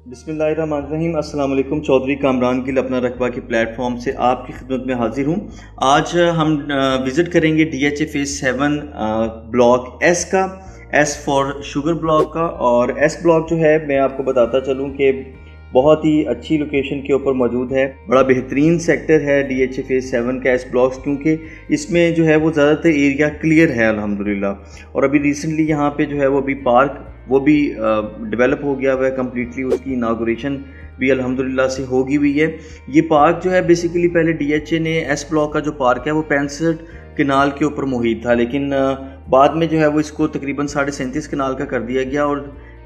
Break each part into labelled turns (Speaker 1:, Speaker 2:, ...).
Speaker 1: बिस्मिल्लाहिर्रहमानिर्रहीम। अस्सलाम वालेकुम। चौधरी कामरान गिल अपना रकबा के प्लेटफॉर्म से आपकी खिदमत में हाजिर हूँ। आज हम विज़िट करेंगे DHA फेज़ 7 ब्लॉक एस का, एस फॉर शुगर ब्लॉक का। और एस ब्लॉक जो है, मैं आपको बताता चलूँ कि बहुत ही अच्छी लोकेशन के ऊपर मौजूद है। बड़ा बेहतरीन सेक्टर है DHA फेज़ 7 का एस ब्लॉक्स, क्योंकि इसमें जो है वो ज़्यादातर एरिया क्लियर है अल्हम्दुलिल्लाह। और अभी रिसेंटली यहाँ पे जो है वो अभी पार्क वो भी डेवलप हो गया हुआ है कम्प्लीटली। उसकी इनागोरेशन भी अल्हम्दुलिल्लाह से होगी हुई है। ये पार्क जो है बेसिकली पहले DHA ने एस ब्लॉक का जो पार्क है वो 65 कनाल के ऊपर मुहित था, लेकिन बाद में जो है वो इसको तकरीबन 37.5 कनाल का कर दिया गया और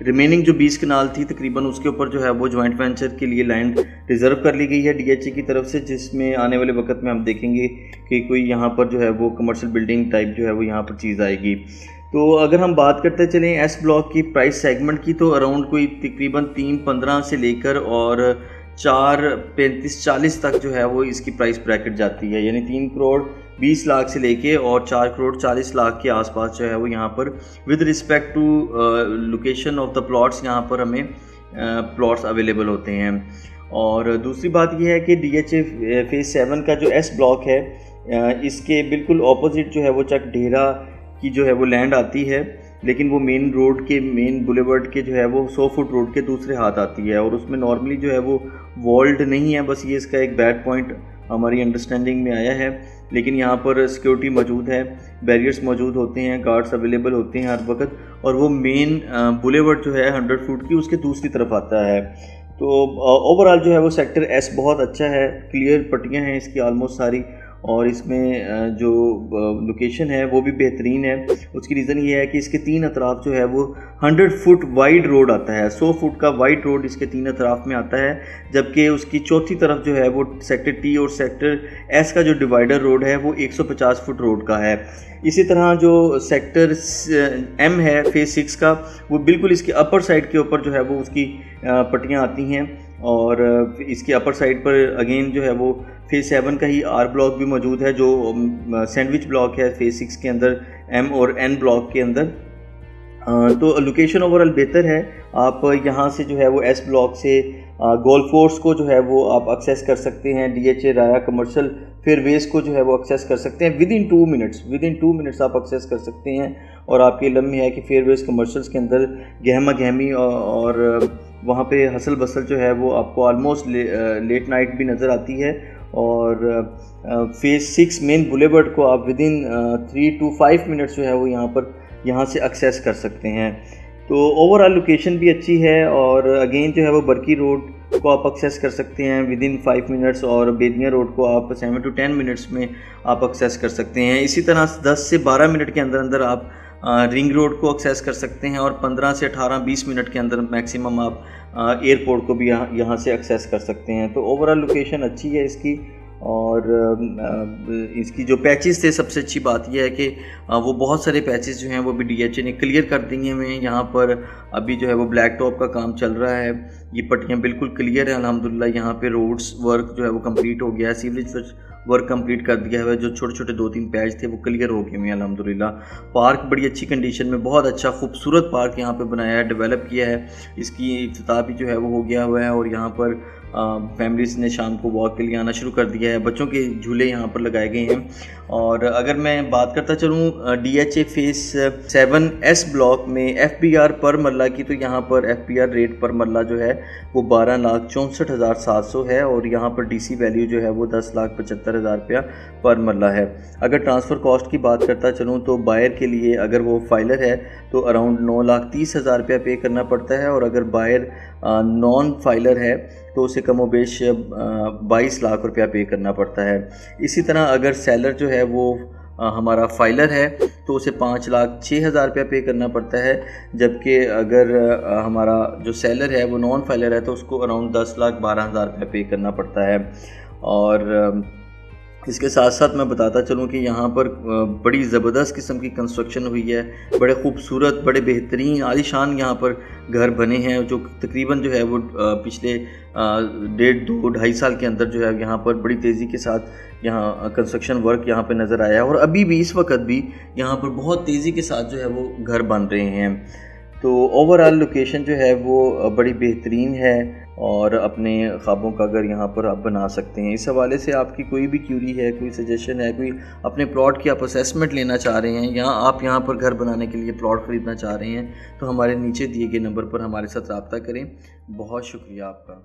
Speaker 1: रिमेनिंग जो 20 कनाल थी तकरीबन उसके ऊपर जो है वो जॉइंट वेंचर के लिए लैंड रिज़र्व कर ली गई है DHA की तरफ से, जिसमें आने वाले वक्त में हम देखेंगे कि कोई यहाँ पर जो है वो कमर्शियल बिल्डिंग टाइप जो है वो यहाँ पर चीज़ आएगी। तो अगर हम बात करते चलें एस ब्लॉक की प्राइस सेगमेंट की, तो अराउंड कोई तकरीबन 3.15 से लेकर और 4.35-40 तक जो है वो इसकी प्राइस ब्रैकेट जाती है। यानी 3 करोड़ 20 लाख से लेके और 4 करोड़ 40 लाख के आसपास जो है वो यहाँ पर with respect to location of the plots यहाँ पर हमें प्लॉट्स अवेलेबल होते हैं। और दूसरी बात यह है कि DHA फेज़ 7 का जो एस ब्लॉक है, इसके बिल्कुल ऑपोजिट जो है वो चक ढेरा की जो है वो लैंड आती है, लेकिन वो मेन रोड के, मेन बुलेवर्ड के जो है वो 100 फुट रोड के दूसरे हाथ आती है। और उसमें नॉर्मली जो है वो वॉल्ड नहीं है, बस ये इसका एक बैड पॉइंट हमारी अंडरस्टैंडिंग में आया है। लेकिन यहाँ पर सिक्योरिटी मौजूद है, बैरियर्स मौजूद होते हैं, गार्ड्स अवेलेबल होते हैं हर वक्त। और वो मेन बुलेवर्ड जो है 100 फुट की उसके दूसरी तरफ आता है। तो ओवरऑल जो है वो सेक्टर एस बहुत अच्छा है, क्लियर पट्टियाँ हैं इसकी ऑलमोस्ट सारी, और इसमें जो लोकेशन है वो भी बेहतरीन है। उसकी रीज़न ये है कि इसके 3 अतराफ़ जो है वो 100 फुट वाइड रोड आता है, 100 फुट का वाइड रोड इसके 3 अतराफ़ में आता है, जबकि उसकी चौथी तरफ जो है वो सेक्टर टी और सेक्टर एस का जो डिवाइडर रोड है वो 150 फुट रोड का है। इसी तरह जो सेक्टर एम है फेज़ 6 का, वो बिल्कुल इसके अपर साइड के ऊपर जो है वो उसकी पट्टियाँ आती हैं। और इसके अपर साइड पर अगेन जो है वो फेज़ 7 का ही आर ब्लॉक भी मौजूद है, जो सैंडविच ब्लॉक है फेज़ 6 के अंदर, एम और एन ब्लॉक के अंदर। तो लोकेशन ओवरऑल बेहतर है। आप यहाँ से जो है वो एस ब्लॉक से गोल्फ कोर्स को जो है वो आप एक्सेस कर सकते हैं, DHA राया कमर्शियल फेयरवेज को जो है वो एक्सेस कर सकते हैं विद इन 2 मिनट्स आप एक्सेस कर सकते हैं। और आपके इल्म में है कि फेयरवेज कमर्शियल्स के अंदर गहमा गहमी और वहाँ पे हसल बसल जो है वो आपको ऑलमोस्ट लेट नाइट भी नज़र आती है। और फेज़ 6 मेन बुलेवर्ड को आप विद इन 3 to 5 मिनट्स जो है वो यहाँ से एक्सेस कर सकते हैं। तो ओवरऑल लोकेशन भी अच्छी है। और अगेन जो है वो बरकी रोड को आप एक्सेस कर सकते हैं विद इन 5 मिनट्स, और बेदिया रोड को आप 7 to 10 मिनट्स में आप एक्सेस कर सकते हैं। इसी तरह 10 से 12 मिनट के अंदर अंदर आप रिंग रोड को एक्सेस कर सकते हैं, और 15 से 18-20 मिनट के अंदर मैक्सिमम आप एयरपोर्ट को भी यहाँ से एक्सेस कर सकते हैं। तो ओवरऑल लोकेशन अच्छी है इसकी। और इसकी जो पैचेस थे, सबसे अच्छी बात यह है कि वो बहुत सारे पैचेस जो हैं वो भी DHA ने क्लियर कर दिए हैं। यहाँ पर अभी जो है वो ब्लैक टॉप का काम चल रहा है, ये पट्टियाँ बिल्कुल क्लियर है अल्हम्दुलिल्लाह। यहाँ पे रोड्स वर्क जो है वो कंप्लीट हो गया है, सीवरेज वर्क कंप्लीट कर दिया है, जो छोटे छोटे 2-3 पैच थे वो क्लियर हो गए हैं अल्हम्दुलिल्लाह। पार्क बड़ी अच्छी कंडीशन में, बहुत अच्छा खूबसूरत पार्क यहाँ पे बनाया है, डेवलप किया है। इसकी इफ्तिताह भी जो है वो हो गया हुआ है, और यहाँ पर फैमिलीज़ ने शाम को वॉक के लिए आना शुरू कर दिया है। बच्चों के झूले यहाँ पर लगाए गए हैं। और अगर मैं बात करता चलूँ DHA फेज़ 7 एस ब्लॉक में FBR पर मरला की, तो यहाँ पर FBR रेट पर मरला जो है वो 12,64,700 है, और यहाँ पर DC वैल्यू जो है वो 10,75,000 रुपया पर मरला है। अगर ट्रांसफ़र कॉस्ट की बात करता चलूँ तो बायर के लिए अगर वो फाइलर है तो अराउंड 9,30,000 रुपया पे करना पड़ता है, और अगर बायर नॉन फाइलर है तो उसे कमोबेश 22 लाख रुपया पे करना पड़ता है। इसी तरह अगर सेलर जो है वो हमारा फाइलर है तो उसे 5,06,000 रुपया पे करना पड़ता है, जबकि अगर हमारा जो सेलर है वो नॉन फाइलर है तो उसको अराउंड 10,12,000 रुपया पे करना पड़ता है। और इसके साथ साथ मैं बताता चलूँ कि यहाँ पर बड़ी ज़बरदस्त किस्म की कंस्ट्रक्शन हुई है, बड़े खूबसूरत, बड़े बेहतरीन आलीशान यहाँ पर घर बने हैं, जो तकरीबन जो है वो पिछले 1.5-2-2.5 साल के अंदर जो है यहाँ पर बड़ी तेज़ी के साथ यहाँ कंस्ट्रक्शन वर्क यहाँ पे नज़र आया है। और अभी भी इस वक्त भी यहाँ पर बहुत तेज़ी के साथ जो है वो घर बन रहे हैं। तो ओवरऑल लोकेशन जो है वो बड़ी बेहतरीन है और अपने ख्वाबों का घर यहाँ पर आप बना सकते हैं। इस हवाले से आपकी कोई भी क्यूरी है, कोई सजेशन है, कोई अपने प्लॉट की आप असेसमेंट लेना चाह रहे हैं या आप यहाँ पर घर बनाने के लिए प्लॉट ख़रीदना चाह रहे हैं, तो हमारे नीचे दिए गए नंबर पर हमारे साथ रब्ता करें। बहुत शुक्रिया आपका।